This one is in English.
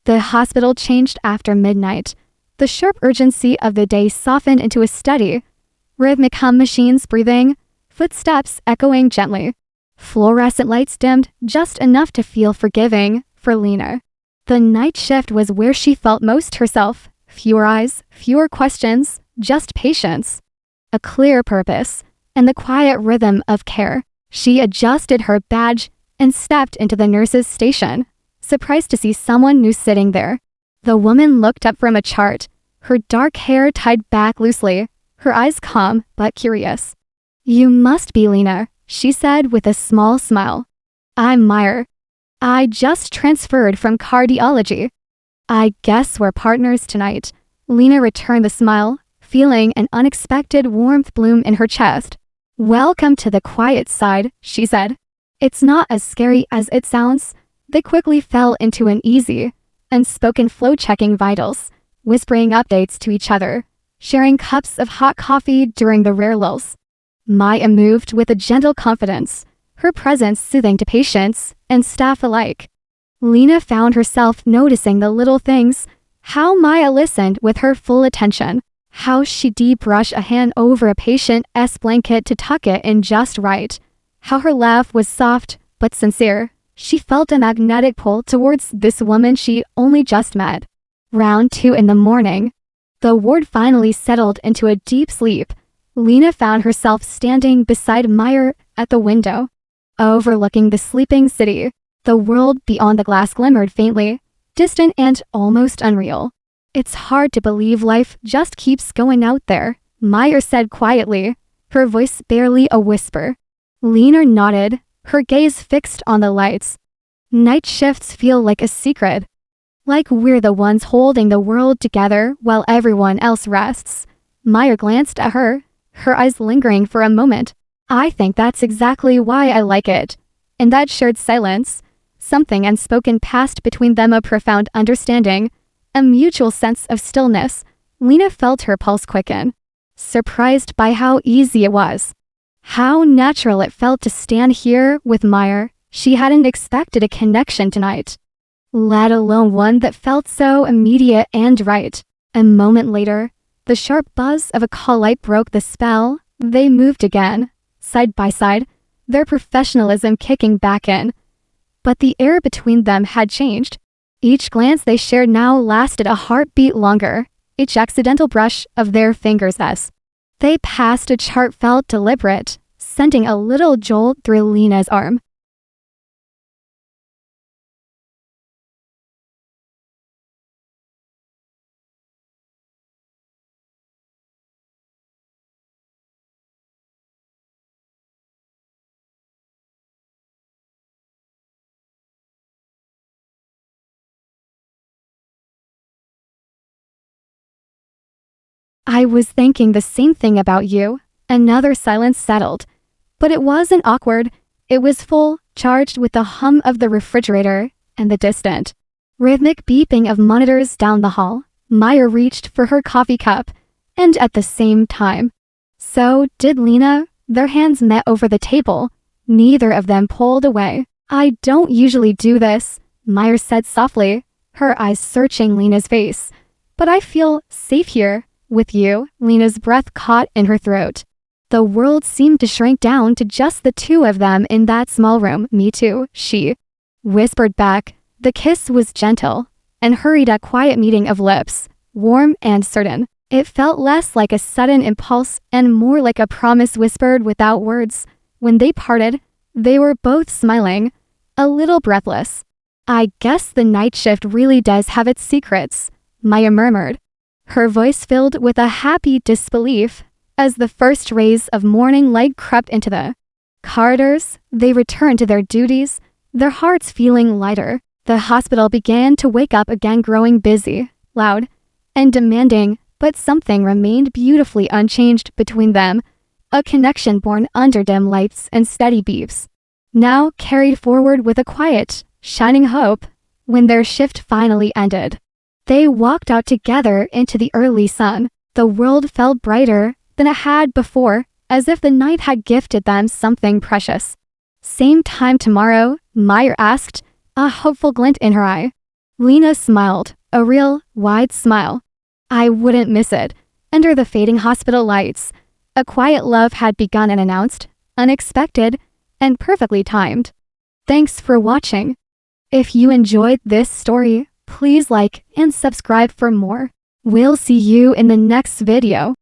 The hospital changed after midnight. The sharp urgency of the day softened into a steady, rhythmic hum, machines breathing, footsteps echoing gently. Fluorescent lights dimmed just enough to feel forgiving for Lena. The night shift was where she felt most herself. Fewer eyes, fewer questions, just patience. A clear purpose, and the quiet rhythm of care. She adjusted her badge and stepped into the nurse's station, surprised to see someone new sitting there. The woman looked up from a chart, her dark hair tied back loosely, her eyes calm but curious. "You must be Lena," she said with a small smile. "I'm Meyer. I just transferred from cardiology." "I guess we're partners tonight." Lena returned the smile, feeling an unexpected warmth bloom in her chest. "Welcome to the quiet side," she said. "It's not as scary as it sounds." They quickly fell into an easy, unspoken flow, checking vitals, whispering updates to each other, sharing cups of hot coffee during the rare lulls. Maya moved with a gentle confidence, her presence soothing to patients and staff alike. Lena found herself noticing the little things, how Maya listened with her full attention, how she brushed a hand over a patient's blanket to tuck it in just right, how her laugh was soft but sincere. She felt a magnetic pull towards this woman she only just met. Round 2 in the morning. The ward finally settled into a deep sleep. Lena found herself standing beside Meyer at the window, overlooking the sleeping city. The world beyond the glass glimmered faintly, distant and almost unreal. "It's hard to believe life just keeps going out there," Meyer said quietly, her voice barely a whisper. Lena nodded, her gaze fixed on the lights. "Night shifts feel like a secret. Like we're the ones holding the world together while everyone else rests." Meyer glanced at her, her eyes lingering for a moment. "I think that's exactly why I like it." In that shared silence, something unspoken passed between them, a profound understanding, a mutual sense of stillness. Lena felt her pulse quicken, surprised by how easy it was. How natural it felt to stand here with Meyer. She hadn't expected a connection tonight, let alone one that felt so immediate and right. A moment later, the sharp buzz of a call light broke the spell. They moved again, side by side, their professionalism kicking back in. But the air between them had changed. Each glance they shared now lasted a heartbeat longer, each accidental brush of their fingers as they passed a chart felt deliberate, sending a little jolt through Lena's arm. "I was thinking the same thing about you." Another silence settled. But it wasn't awkward. It was full, charged with the hum of the refrigerator and the distant, rhythmic beeping of monitors down the hall. Meyer reached for her coffee cup, and at the same time, so did Lena. Their hands met over the table. Neither of them pulled away. "I don't usually do this," Meyer said softly, her eyes searching Lena's face. "But I feel safe here with you." Lena's breath caught in her throat. The world seemed to shrink down to just the two of them in that small room. "Me too," she whispered back. The kiss was gentle and hurried, a quiet meeting of lips, warm and certain. It felt less like a sudden impulse and more like a promise whispered without words. When they parted, they were both smiling, a little breathless. "I guess the night shift really does have its secrets," Maya murmured, her voice filled with a happy disbelief. As the first rays of morning light crept into the corridors, they returned to their duties, their hearts feeling lighter. The hospital began to wake up again, growing busy, loud, and demanding, but something remained beautifully unchanged between them, a connection born under dim lights and steady beeps, now carried forward with a quiet, shining hope. When their shift finally ended, they walked out together into the early sun. The world felt brighter than it had before, as if the night had gifted them something precious. "Same time tomorrow?" Meyer asked, a hopeful glint in her eye. Lena smiled, a real, wide smile. I wouldn't miss it. Under the fading hospital lights, a quiet love had begun and announced, unexpected, and perfectly timed. Thanks for watching. If you enjoyed this story, please like and subscribe for more. We'll see you in the next video.